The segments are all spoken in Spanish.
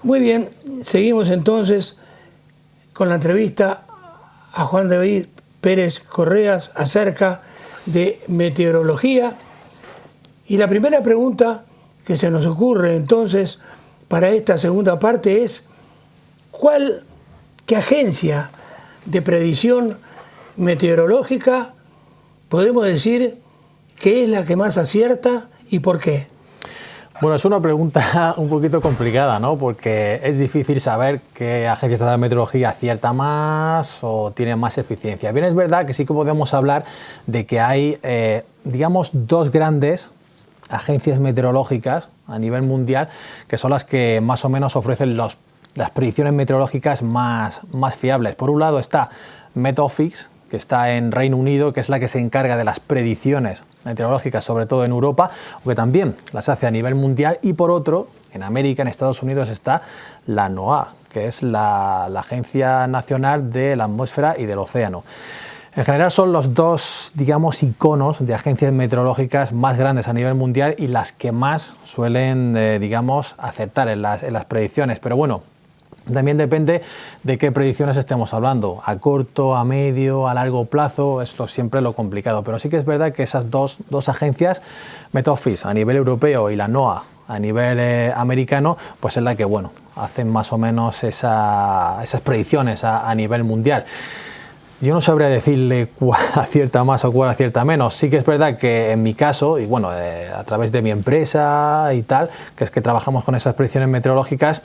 Muy bien, seguimos entonces con la entrevista a Juan David Pérez Correas acerca de meteorología. Y la primera pregunta que se nos ocurre entonces para esta segunda parte es ¿qué agencia de predicción meteorológica podemos decir que es la que más acierta y por qué? Bueno, es una pregunta un poquito complicada, ¿no? Porque es difícil saber qué agencia estatal de meteorología acierta más o tiene más eficiencia. Bien, es verdad que sí que podemos hablar de que hay, digamos, dos grandes agencias meteorológicas a nivel mundial que son las que más o menos ofrecen las predicciones meteorológicas más fiables. Por un lado está Met Office, que está en Reino Unido, que es la que se encarga de las predicciones meteorológicas, sobre todo en Europa, aunque también las hace a nivel mundial. Y por otro, en América, en Estados Unidos, está la NOAA, que es la Agencia Nacional de la Atmósfera y del Océano. En general son los dos, digamos, iconos de agencias meteorológicas más grandes a nivel mundial y las que más suelen, digamos, acertar en las predicciones. Pero bueno, también depende de qué predicciones estemos hablando, a corto, a medio, a largo plazo, esto es siempre lo complicado. Pero sí que es verdad que esas dos agencias, Met Office a nivel europeo y la NOAA a nivel americano, pues es la que, bueno, hacen más o menos esas predicciones a nivel mundial. Yo no sabría decirle cuál acierta más o cuál acierta menos. Sí que es verdad que en mi caso, y bueno, a través de mi empresa y tal, que es que trabajamos con esas predicciones meteorológicas,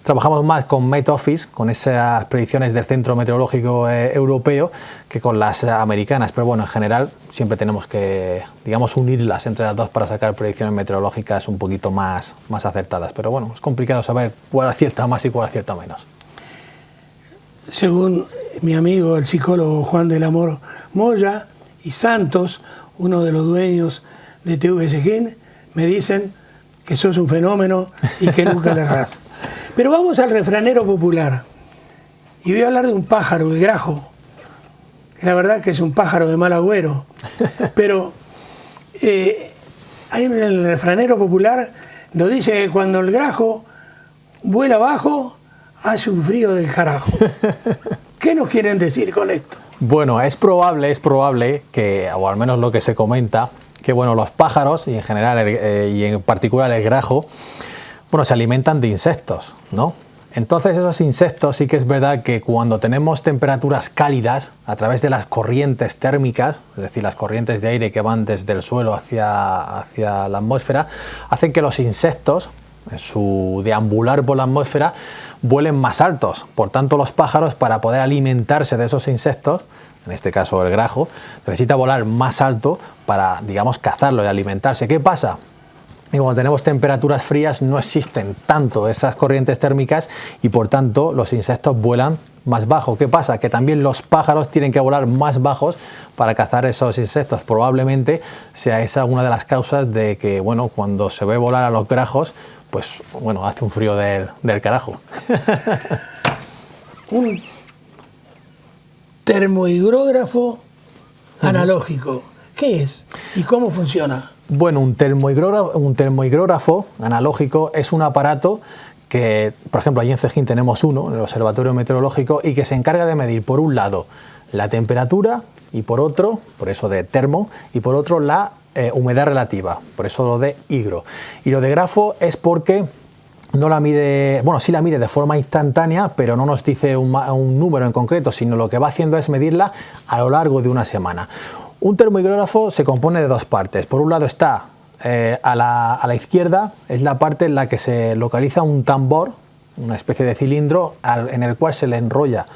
trabajamos más con Met Office, con esas predicciones del Centro Meteorológico Europeo, que con las americanas. Pero bueno, en general siempre tenemos que, digamos, unirlas entre las dos para sacar predicciones meteorológicas un poquito más acertadas. Pero bueno, es complicado saber cuál acierta más y cuál acierta menos. Según mi amigo el psicólogo Juan del Amor Moya y Santos, uno de los dueños de TVSG, me dicen que sos un fenómeno y que nunca le errás. Pero vamos al refranero popular. Y voy a hablar de un pájaro, el grajo, que la verdad que es un pájaro de mal agüero. Pero ahí en el refranero popular nos dice que cuando el grajo vuela abajo, hace un frío del carajo. ¿Qué nos quieren decir con esto? Bueno, es probable que, o al menos lo que se comenta, que bueno, los pájaros y en general y en particular el grajo, bueno, se alimentan de insectos, ¿no? Entonces esos insectos sí que es verdad que cuando tenemos temperaturas cálidas a través de las corrientes térmicas, es decir, las corrientes de aire que van desde el suelo hacia la atmósfera, hacen que los insectos, en su deambular por la atmósfera, vuelen más altos. Por tanto, los pájaros, para poder alimentarse de esos insectos, en este caso el grajo, necesita volar más alto para, digamos, cazarlo y alimentarse. ¿Qué pasa? Y cuando tenemos temperaturas frías no existen tanto esas corrientes térmicas y por tanto los insectos vuelan más bajo. ¿Qué pasa? Que también los pájaros tienen que volar más bajos para cazar esos insectos. Probablemente sea esa una de las causas de que, bueno, cuando se ve volar a los grajos, pues bueno, hace un frío del carajo. Un termohigrógrafo analógico. ¿Qué es y cómo funciona? Bueno, un termohigrógrafo analógico es un aparato que, por ejemplo, allí en Fejín tenemos uno, en el Observatorio Meteorológico, y que se encarga de medir, por un lado, la temperatura, y por otro, por eso de termo, y por otro la humedad relativa, por eso lo de higro. Y lo de grafo es porque no la mide, bueno, sí la mide de forma instantánea, pero no nos dice un número en concreto, sino lo que va haciendo es medirla a lo largo de una semana. Un termohigrógrafo se compone de dos partes. Por un lado está a la izquierda, es la parte en la que se localiza un tambor, una especie de cilindro en el cual se le enrolla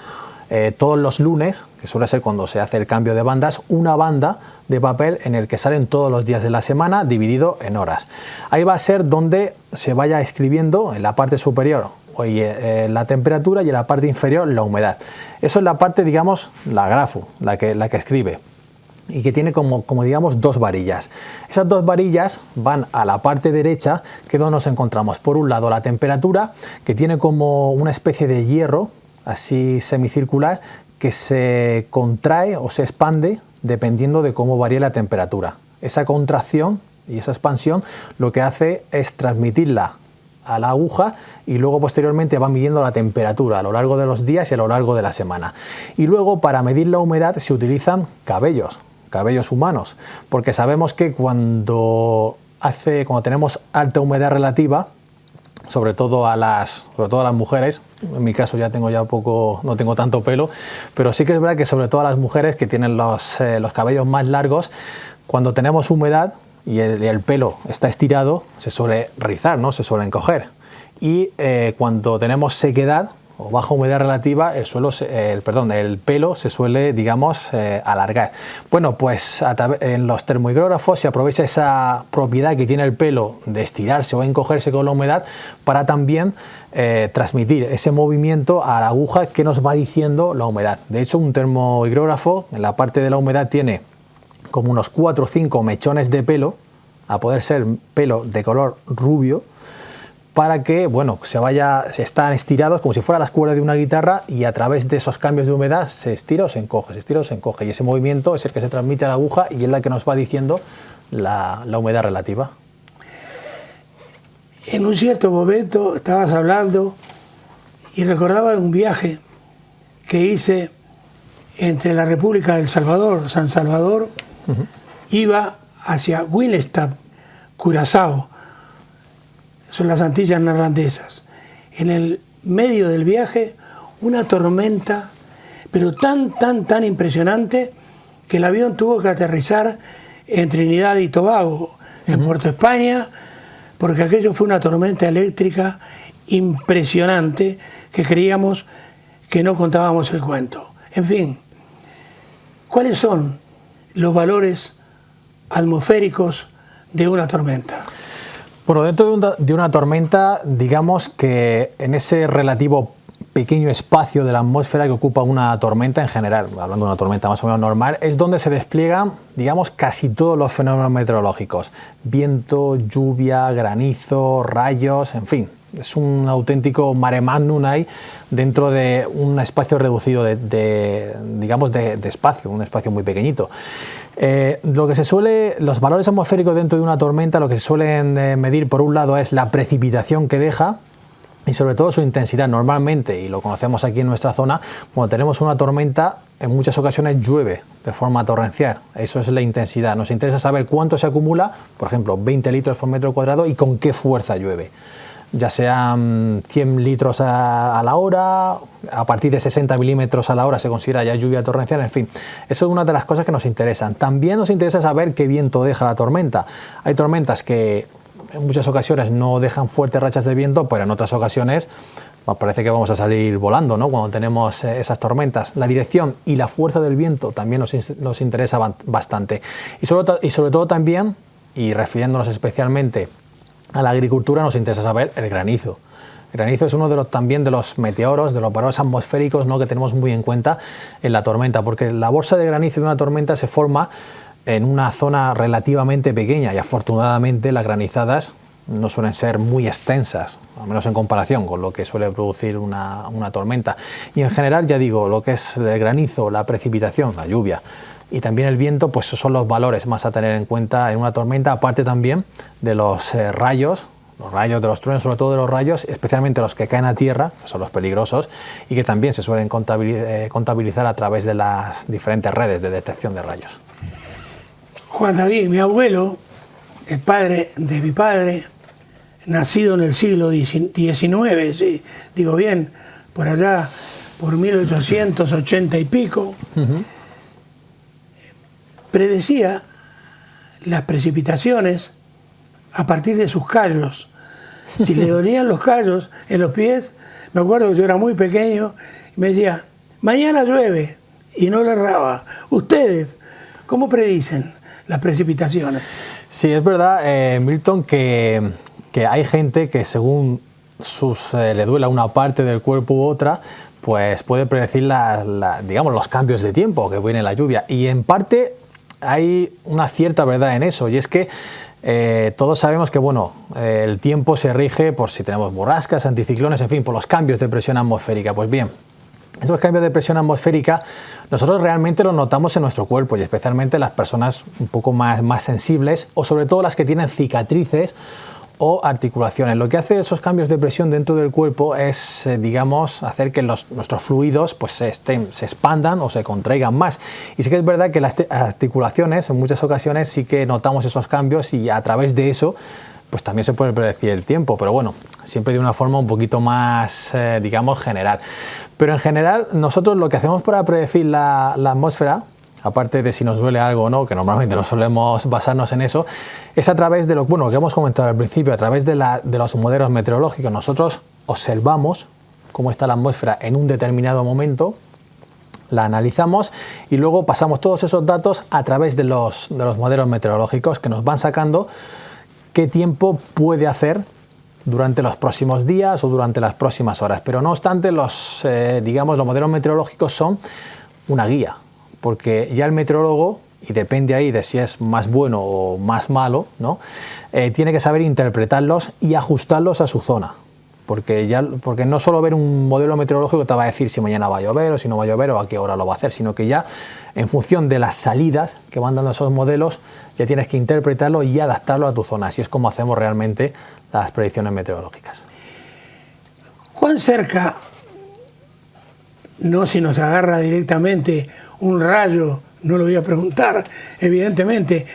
todos los lunes, que suele ser cuando se hace el cambio de bandas, una banda de papel en el que salen todos los días de la semana dividido en horas. Ahí va a ser donde se vaya escribiendo en la parte superior la temperatura y en la parte inferior la humedad. Eso es la parte, digamos, la grafo, la que escribe, y que tiene como digamos dos varillas. Esas dos varillas van a la parte derecha, que es donde nos encontramos por un lado la temperatura, que tiene como una especie de hierro así semicircular que se contrae o se expande dependiendo de cómo varíe la temperatura. Esa contracción y esa expansión lo que hace es transmitirla a la aguja y luego posteriormente va midiendo la temperatura a lo largo de los días y a lo largo de la semana. Y luego para medir la humedad se utilizan cabellos humanos, porque sabemos que cuando tenemos alta humedad relativa, sobre todo a las mujeres, en mi caso no tengo tanto pelo, pero sí que es verdad que sobre todo a las mujeres que tienen los cabellos más largos, cuando tenemos humedad y el pelo está estirado, se suele rizar, ¿no? Se suele encoger. Y cuando tenemos sequedad o baja humedad relativa, el pelo se suele, digamos, alargar. Bueno, pues en los termohigrógrafos se aprovecha esa propiedad que tiene el pelo de estirarse o encogerse con la humedad para también transmitir ese movimiento a la aguja que nos va diciendo la humedad. De hecho, un termohigrógrafo en la parte de la humedad tiene como unos 4 o 5 mechones de pelo, a poder ser pelo de color rubio, para que, bueno, se están estirados como si fueran las cuerdas de una guitarra y a través de esos cambios de humedad se estira o se encoge, se estira o se encoge. Y ese movimiento es el que se transmite a la aguja y es la que nos va diciendo la humedad relativa. En un cierto momento estabas hablando y recordaba un viaje que hice entre la República del Salvador, San Salvador, iba hacia Willestap, Curazao, son las Antillas Neerlandesas. En el medio del viaje, una tormenta, pero tan impresionante que el avión tuvo que aterrizar en Trinidad y Tobago, en Puerto España, porque aquello fue una tormenta eléctrica impresionante que creíamos que no contábamos el cuento. En fin, ¿cuáles son los valores atmosféricos de una tormenta? Bueno, dentro de una tormenta, digamos que en ese relativo pequeño espacio de la atmósfera que ocupa una tormenta en general, hablando de una tormenta más o menos normal, es donde se despliegan, digamos, casi todos los fenómenos meteorológicos. Viento, lluvia, granizo, rayos, en fin. Es un auténtico mare magnum ahí dentro de un espacio reducido de espacio, un espacio muy pequeñito. Los valores atmosféricos dentro de una tormenta, lo que se suelen medir por un lado es la precipitación que deja y sobre todo su intensidad. Normalmente, y lo conocemos aquí en nuestra zona, cuando tenemos una tormenta, en muchas ocasiones llueve de forma torrencial. Eso es la intensidad. Nos interesa saber cuánto se acumula, por ejemplo, 20 litros por metro cuadrado y con qué fuerza llueve. Ya sean 100 litros a la hora, a partir de 60 milímetros a la hora se considera ya lluvia torrencial, en fin. Eso es una de las cosas que nos interesan. También nos interesa saber qué viento deja la tormenta. Hay tormentas que en muchas ocasiones no dejan fuertes rachas de viento, pero en otras ocasiones parece que vamos a salir volando, ¿no? Cuando tenemos esas tormentas. La dirección y la fuerza del viento también nos interesa bastante. Y sobre todo también, y refiriéndonos especialmente a la agricultura, nos interesa saber el granizo. El granizo es uno también de los meteoros, de los valores atmosféricos, ¿no?, que tenemos muy en cuenta en la tormenta, porque la bolsa de granizo de una tormenta se forma en una zona relativamente pequeña y afortunadamente las granizadas no suelen ser muy extensas, al menos en comparación con lo que suele producir una tormenta. Y en general, ya digo, lo que es el granizo, la precipitación, la lluvia y también el viento, pues son los valores más a tener en cuenta en una tormenta, aparte también de los rayos de los truenos, sobre todo de los rayos, especialmente los que caen a tierra, que son los peligrosos, y que también se suelen contabilizar a través de las diferentes redes de detección de rayos. Juan David, mi abuelo, el padre de mi padre, nacido en el siglo XIX, sí, digo bien, por allá, por 1880 y pico, predecía las precipitaciones a partir de sus callos. Si le dolían los callos en los pies, me acuerdo que yo era muy pequeño, y me decía, mañana llueve, y no le erraba. ¿Ustedes cómo predicen las precipitaciones? Sí, es verdad, Milton, que hay gente que según le duela una parte del cuerpo u otra, pues puede predecir digamos, los cambios de tiempo que viene la lluvia. Y en parte hay una cierta verdad en eso, y es que todos sabemos que el tiempo se rige por si tenemos borrascas, anticiclones, en fin, por los cambios de presión atmosférica. Pues bien, esos cambios de presión atmosférica nosotros realmente los notamos en nuestro cuerpo, y especialmente las personas un poco más sensibles, o sobre todo las que tienen cicatrices o articulaciones. Lo que hace esos cambios de presión dentro del cuerpo es, digamos, hacer que nuestros fluidos pues, se expandan o se contraigan más. Y sí que es verdad que las articulaciones, en muchas ocasiones, sí que notamos esos cambios y a través de eso pues también se puede predecir el tiempo, pero bueno, siempre de una forma un poquito más, digamos, general. Pero en general, nosotros lo que hacemos para predecir la atmósfera, aparte de si nos duele algo o no, que normalmente no solemos basarnos en eso, es a través de lo que hemos comentado al principio, a través de los modelos meteorológicos. Nosotros observamos cómo está la atmósfera en un determinado momento, la analizamos y luego pasamos todos esos datos a través de los modelos meteorológicos que nos van sacando qué tiempo puede hacer durante los próximos días o durante las próximas horas. Pero no obstante, los modelos meteorológicos son una guía, porque ya el meteorólogo, y depende ahí de si es más bueno o más malo, ¿no? Tiene que saber interpretarlos y ajustarlos a su zona. Porque no solo ver un modelo meteorológico te va a decir si mañana va a llover o si no va a llover o a qué hora lo va a hacer, sino que ya en función de las salidas que van dando esos modelos ya tienes que interpretarlo y adaptarlo a tu zona. Así es como hacemos realmente las predicciones meteorológicas. ¿Cuán cerca, no si nos agarra directamente un rayo, no lo voy a preguntar evidentemente,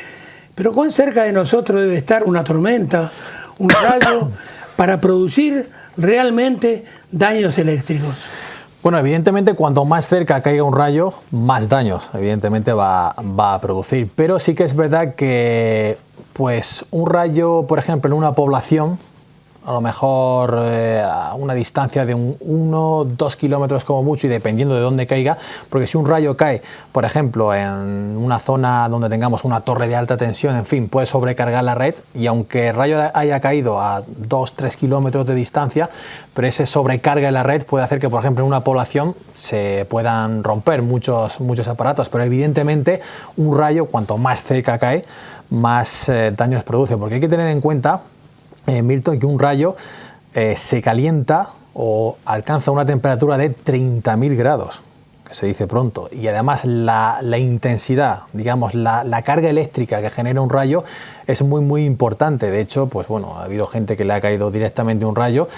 pero cuán cerca de nosotros debe estar una tormenta, un rayo, para producir realmente daños eléctricos? Bueno, evidentemente cuanto más cerca caiga un rayo, más daños evidentemente va a producir. Pero sí que es verdad que pues un rayo, por ejemplo, en una población, a lo mejor a una distancia de 1 o 2 kilómetros como mucho, y dependiendo de dónde caiga, porque si un rayo cae, por ejemplo, en una zona donde tengamos una torre de alta tensión, en fin, puede sobrecargar la red, y aunque el rayo haya caído a 2 o 3 kilómetros de distancia, pero ese sobrecarga en la red puede hacer que, por ejemplo, en una población se puedan romper muchos aparatos, pero evidentemente un rayo, cuanto más cerca cae, más daños produce, porque hay que tener en cuenta, Milton, que un rayo se calienta o alcanza una temperatura de 30.000 grados, que se dice pronto, y además la intensidad, digamos, la carga eléctrica que genera un rayo es muy importante. De hecho, pues bueno, ha habido gente que le ha caído directamente un rayo.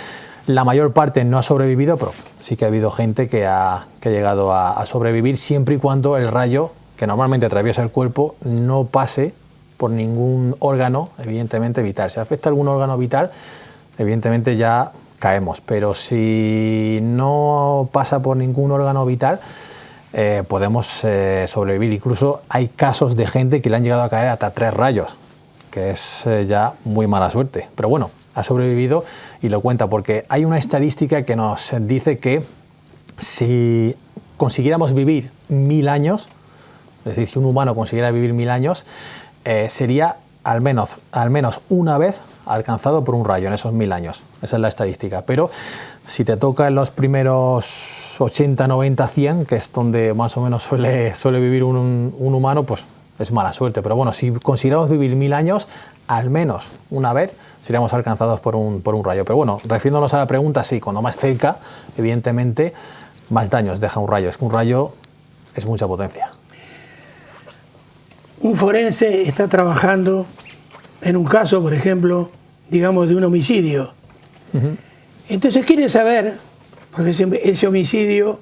La mayor parte no ha sobrevivido, pero sí que ha habido gente que ha llegado a sobrevivir, siempre y cuando el rayo, que normalmente atraviesa el cuerpo, no pase por ningún órgano, evidentemente, vital. Si afecta algún órgano vital, evidentemente ya caemos, pero si no pasa por ningún órgano vital, podemos sobrevivir. Incluso hay casos de gente que le han llegado a caer hasta 3 rayos, que es ya muy mala suerte. Pero bueno, ha sobrevivido y lo cuenta, porque hay una estadística que nos dice que si consiguiéramos vivir 1000 años, es decir, si un humano consiguiera vivir 1000 años, sería al menos una vez alcanzado por un rayo en esos 1000 años. Esa es la estadística. Pero si te toca en los primeros 80, 90, 100, que es donde más o menos suele vivir un humano, pues es mala suerte. Pero bueno, si consideramos vivir 1000 años, al menos una vez seríamos alcanzados por un rayo. Pero bueno, refiriéndonos a la pregunta, sí, cuando más cerca, evidentemente, más daños deja un rayo. Es que un rayo es mucha potencia. Un forense está trabajando en un caso, por ejemplo, digamos, de un homicidio. Entonces quiere saber, porque ese homicidio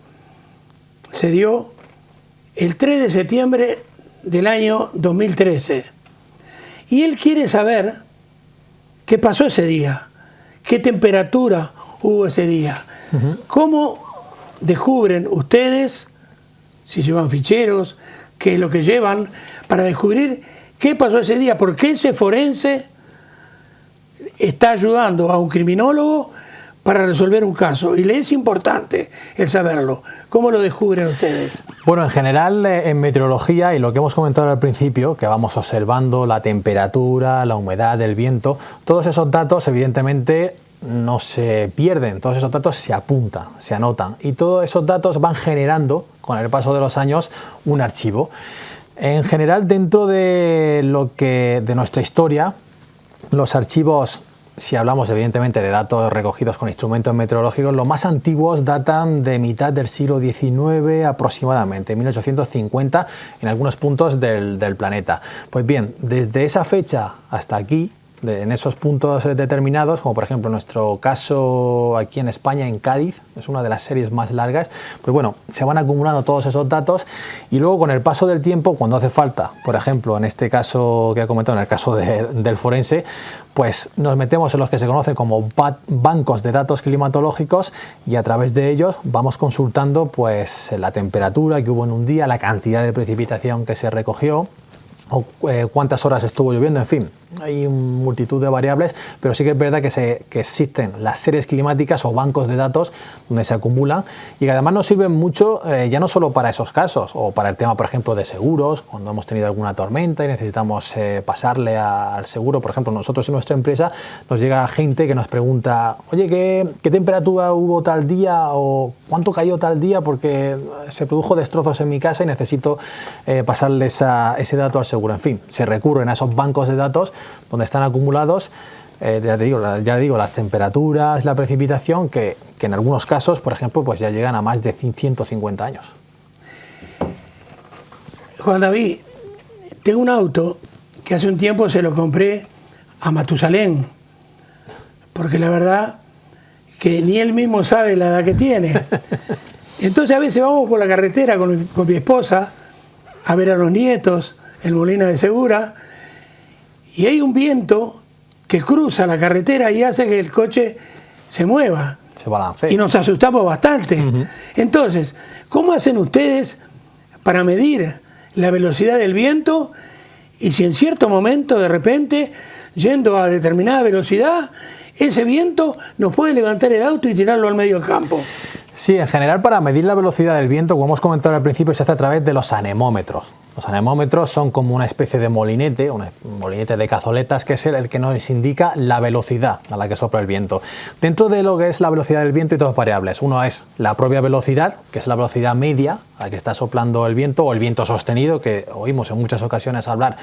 se dio el 3 de septiembre del año 2013. Y él quiere saber qué pasó ese día, qué temperatura hubo ese día. ¿Cómo descubren ustedes, si llevan ficheros, qué es lo que llevan para descubrir qué pasó ese día? Porque ese forense está ayudando a un criminólogo para resolver un caso, y le es importante el saberlo. ¿Cómo lo descubren ustedes? Bueno, en general en meteorología, y lo que hemos comentado al principio, que vamos observando la temperatura, la humedad, el viento, todos esos datos evidentemente no se pierden, todos esos datos se apuntan, se anotan, y todos esos datos van generando con el paso de los años un archivo. En general, dentro de nuestra historia, los archivos, si hablamos evidentemente de datos recogidos con instrumentos meteorológicos, los más antiguos datan de mitad del siglo XIX aproximadamente, 1850, en algunos puntos del planeta. Pues bien, desde esa fecha hasta aquí, en esos puntos determinados, como por ejemplo nuestro caso aquí en España, en Cádiz, es una de las series más largas, pues bueno, se van acumulando todos esos datos y luego con el paso del tiempo, cuando hace falta, por ejemplo, en este caso que he comentado, en el caso del forense, pues nos metemos en los que se conocen como bancos de datos climatológicos y a través de ellos vamos consultando pues la temperatura que hubo en un día, la cantidad de precipitación que se recogió, o cuántas horas estuvo lloviendo, en fin, hay multitud de variables, pero sí que es verdad que existen las series climáticas o bancos de datos donde se acumulan y que además nos sirven mucho ya no solo para esos casos o para el tema, por ejemplo, de seguros, cuando hemos tenido alguna tormenta y necesitamos pasarle al seguro. Por ejemplo, nosotros en nuestra empresa nos llega gente que nos pregunta, oye, ¿qué temperatura hubo tal día o cuánto cayó tal día porque se produjo destrozos en mi casa y necesito pasarle ese dato al seguro. En fin, se recurren a esos bancos de datos donde están acumulados, ya digo, las temperaturas, la precipitación, que en algunos casos, por ejemplo, pues ya llegan a más de 150 años. Juan David, tengo un auto que hace un tiempo se lo compré a Matusalén, porque la verdad que ni él mismo sabe la edad que tiene. Entonces a veces vamos por la carretera con mi esposa a ver a los nietos en Molina de Segura, y hay un viento que cruza la carretera y hace que el coche se mueva. Se balancea. Y nos asustamos bastante. Entonces, ¿cómo hacen ustedes para medir la velocidad del viento y si en cierto momento, de repente, yendo a determinada velocidad, ese viento nos puede levantar el auto y tirarlo al medio del campo? Sí, en general para medir la velocidad del viento, como hemos comentado al principio, se hace a través de los anemómetros. Los anemómetros son como una especie de molinete, un molinete de cazoletas, que es el que nos indica la velocidad a la que sopla el viento. Dentro de lo que es la velocidad del viento hay dos variables. Uno es la propia velocidad, que es la velocidad media a la que está soplando el viento, o el viento sostenido, que oímos en muchas ocasiones hablar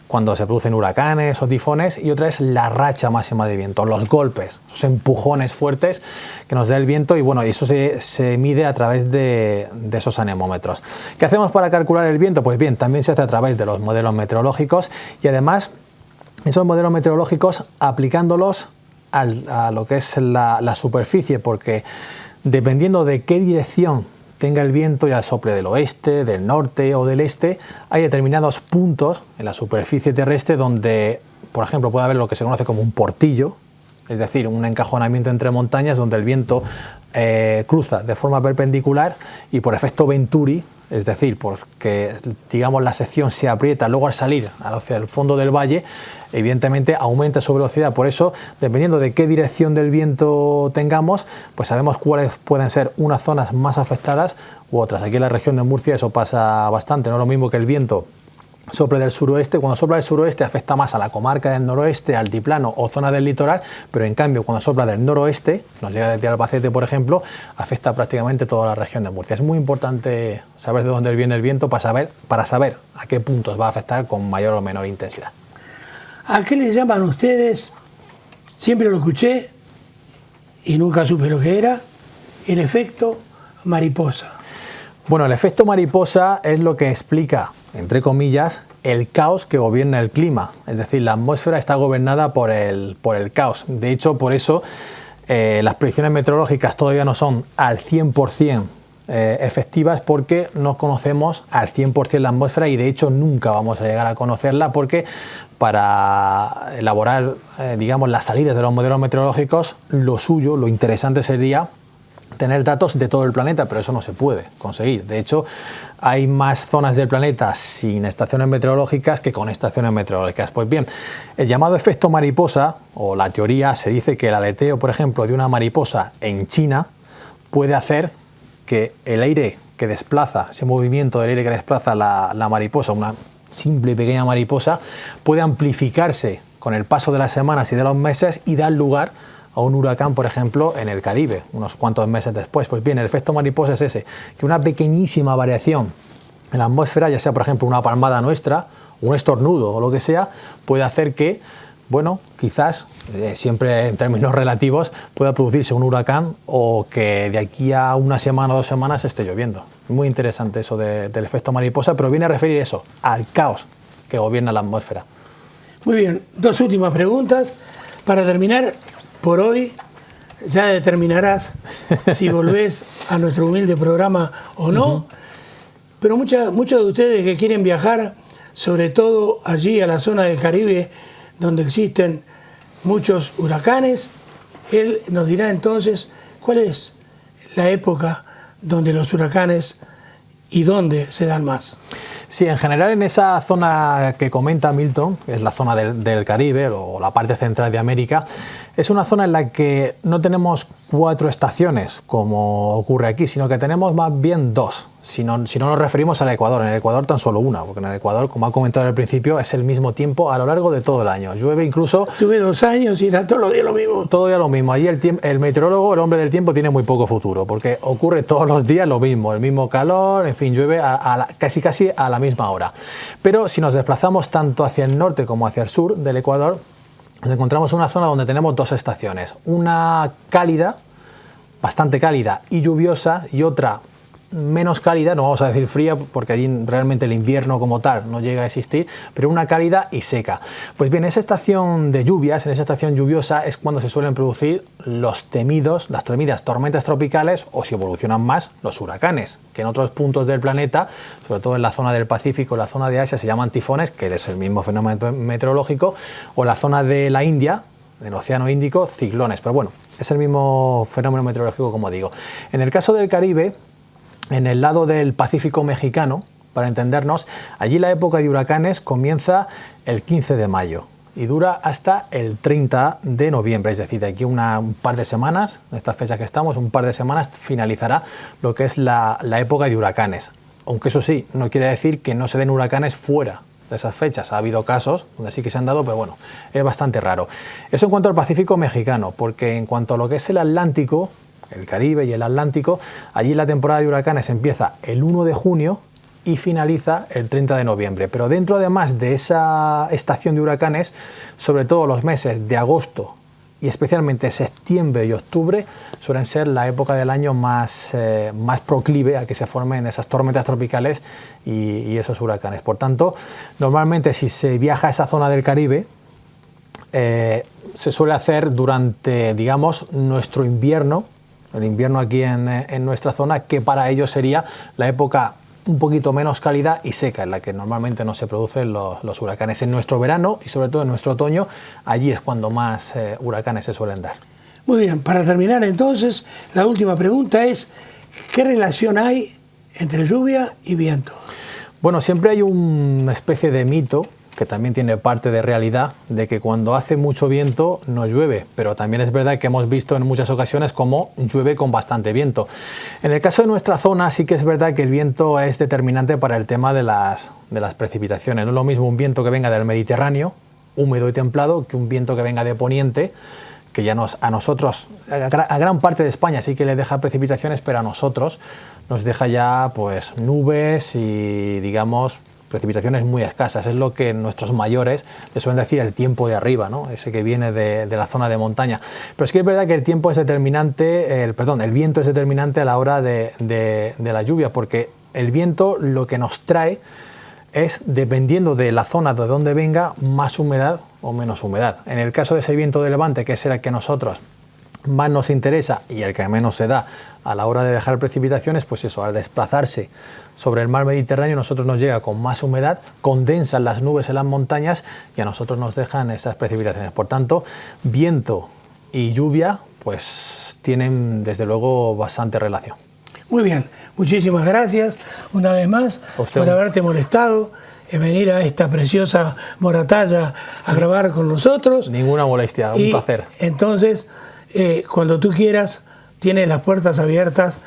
cuando se producen huracanes o tifones, y otra es la racha máxima de viento, los golpes, esos empujones fuertes que nos da el viento, y bueno, eso se mide a través de esos anemómetros. ¿Qué hacemos para calcular el viento? Pues bien, también se hace a través de los modelos meteorológicos y además esos modelos meteorológicos aplicándolos a lo que es la superficie, porque dependiendo de qué dirección tenga el viento, ya sople del oeste, del norte o del este, hay determinados puntos en la superficie terrestre donde, por ejemplo, puede haber lo que se conoce como un portillo, es decir, un encajonamiento entre montañas donde el viento cruza de forma perpendicular y por efecto Venturi, es decir, porque digamos la sección se aprieta, luego al salir hacia el fondo del valle, evidentemente aumenta su velocidad. Por eso, dependiendo de qué dirección del viento tengamos, pues sabemos cuáles pueden ser unas zonas más afectadas u otras. Aquí en la región de Murcia eso pasa bastante, no es lo mismo que el viento sople del suroeste. Cuando sopla del suroeste afecta más a la comarca del noroeste, altiplano o zona del litoral, pero en cambio cuando sopla del noroeste, nos llega desde Albacete por ejemplo, afecta prácticamente toda la región de Murcia. Es muy importante saber de dónde viene el viento para saber a qué puntos va a afectar con mayor o menor intensidad. ¿A qué le llaman ustedes? Siempre lo escuché y nunca supe lo que era, el efecto mariposa. Bueno, el efecto mariposa es lo que explica, entre comillas, el caos que gobierna el clima. Es decir, la atmósfera está gobernada por el caos. De hecho, por eso las predicciones meteorológicas todavía no son al 100% efectivas, porque no conocemos al 100% la atmósfera y de hecho nunca vamos a llegar a conocerla, porque para elaborar digamos las salidas de los modelos meteorológicos, lo suyo, lo interesante sería tener datos de todo el planeta, pero eso no se puede conseguir. De hecho, hay más zonas del planeta sin estaciones meteorológicas que con estaciones meteorológicas. Pues bien, el llamado efecto mariposa, o la teoría, se dice que el aleteo, por ejemplo, de una mariposa en China puede hacer que el aire que desplaza, ese movimiento del aire que desplaza la mariposa, una simple y pequeña mariposa, puede amplificarse con el paso de las semanas y de los meses y dar lugar a un huracán, por ejemplo, en el Caribe, unos cuantos meses después. Pues bien, el efecto mariposa es ese, que una pequeñísima variación en la atmósfera, ya sea por ejemplo una palmada nuestra, un estornudo o lo que sea, puede hacer que, bueno, quizás, siempre en términos relativos, pueda producirse un huracán o que de aquí a una semana o 2 semanas esté lloviendo. Muy interesante eso del efecto mariposa, pero viene a referir eso, al caos que gobierna la atmósfera. Muy bien, dos últimas preguntas. Para terminar, por hoy ya determinarás si volvés a nuestro humilde programa o no, pero muchos de ustedes que quieren viajar, sobre todo allí a la zona del Caribe, donde existen muchos huracanes, él nos dirá entonces cuál es la época donde los huracanes y dónde se dan más. Sí, en general en esa zona que comenta Milton, que es la zona del Caribe o la parte central de América, es una zona en la que no tenemos 4 estaciones como ocurre aquí, sino que tenemos más bien 2, si no nos referimos al Ecuador. En el Ecuador tan solo una, porque en el Ecuador, como ha comentado al principio, es el mismo tiempo a lo largo de todo el año. Llueve incluso... Tuve 2 años y era todos los días lo mismo. Todo día lo mismo. Allí el meteorólogo, el hombre del tiempo, tiene muy poco futuro, porque ocurre todos los días lo mismo, el mismo calor, en fin, llueve casi a la misma hora. Pero si nos desplazamos tanto hacia el norte como hacia el sur del Ecuador, nos encontramos en una zona donde tenemos 2 estaciones, una cálida, bastante cálida y lluviosa, y otra menos cálida, no vamos a decir fría porque allí realmente el invierno como tal no llega a existir, pero una cálida y seca. Pues bien, esa estación de lluvias, en esa estación lluviosa es cuando se suelen producir las temidas tormentas tropicales, o si evolucionan más, los huracanes, que en otros puntos del planeta, sobre todo en la zona del Pacífico, en la zona de Asia, se llaman tifones, que es el mismo fenómeno meteorológico, o en la zona de la India, del Océano Índico, ciclones, pero bueno, es el mismo fenómeno meteorológico, como digo. En el caso del Caribe, en el lado del Pacífico mexicano, para entendernos, allí la época de huracanes comienza el 15 de mayo y dura hasta el 30 de noviembre, es decir, de aquí un par de semanas, en estas fechas que estamos, un par de semanas finalizará lo que es la época de huracanes. Aunque eso sí, no quiere decir que no se den huracanes fuera de esas fechas. Ha habido casos donde sí que se han dado, pero bueno, es bastante raro. Eso en cuanto al Pacífico mexicano, porque en cuanto a lo que es el Atlántico, el Caribe y el Atlántico, allí la temporada de huracanes empieza el 1 de junio y finaliza el 30 de noviembre. Pero dentro además de esa estación de huracanes, sobre todo los meses de agosto y especialmente septiembre y octubre, suelen ser la época del año más proclive a que se formen esas tormentas tropicales y esos huracanes. Por tanto, normalmente si se viaja a esa zona del Caribe, se suele hacer durante, digamos, nuestro invierno, el invierno aquí en nuestra zona, que para ellos sería la época un poquito menos cálida y seca, en la que normalmente no se producen los huracanes. En nuestro verano y sobre todo en nuestro otoño, allí es cuando más huracanes se suelen dar. Muy bien, para terminar entonces, la última pregunta es, ¿qué relación hay entre lluvia y viento? Bueno, siempre hay una especie de mito, que también tiene parte de realidad, de que cuando hace mucho viento no llueve, pero también es verdad que hemos visto en muchas ocasiones cómo llueve con bastante viento. En el caso de nuestra zona sí que es verdad que el viento es determinante para el tema de las precipitaciones. No es lo mismo un viento que venga del Mediterráneo, húmedo y templado, que un viento que venga de poniente, que ya a nosotros, a gran parte de España sí que le deja precipitaciones, pero a nosotros nos deja ya pues nubes y, digamos, precipitaciones muy escasas. Es lo que nuestros mayores les suelen decir el tiempo de arriba, ¿no? Ese que viene de la zona de montaña. Pero es que es verdad que el tiempo es determinante, el viento es determinante a la hora de la lluvia, porque el viento lo que nos trae es, dependiendo de la zona de donde venga, más humedad o menos humedad. En el caso de ese viento de levante, que es el que a nosotros más nos interesa y el que menos se da a la hora de dejar precipitaciones, pues eso, al desplazarse sobre el mar Mediterráneo, nosotros nos llega con más humedad, condensan las nubes en las montañas y a nosotros nos dejan esas precipitaciones. Por tanto, viento y lluvia pues tienen desde luego bastante relación. Muy bien, muchísimas gracias una vez más por haberte molestado en venir a esta preciosa Moratalla a grabar con nosotros. Ninguna molestia, un placer. Entonces, cuando tú quieras, tienes las puertas abiertas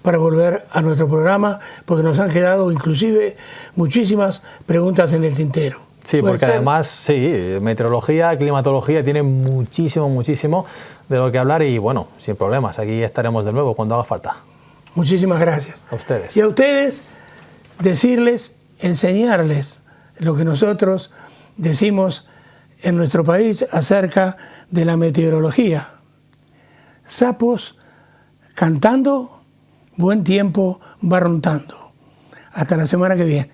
para volver a nuestro programa, porque nos han quedado inclusive muchísimas preguntas en el tintero. Sí, porque además, sí, meteorología, climatología, tiene muchísimo de lo que hablar y bueno, sin problemas, aquí estaremos de nuevo cuando haga falta. Muchísimas gracias. A ustedes. Y a ustedes, decirles, enseñarles lo que nosotros decimos en nuestro país acerca de la meteorología. Sapos cantando, buen tiempo barruntando. Hasta la semana que viene.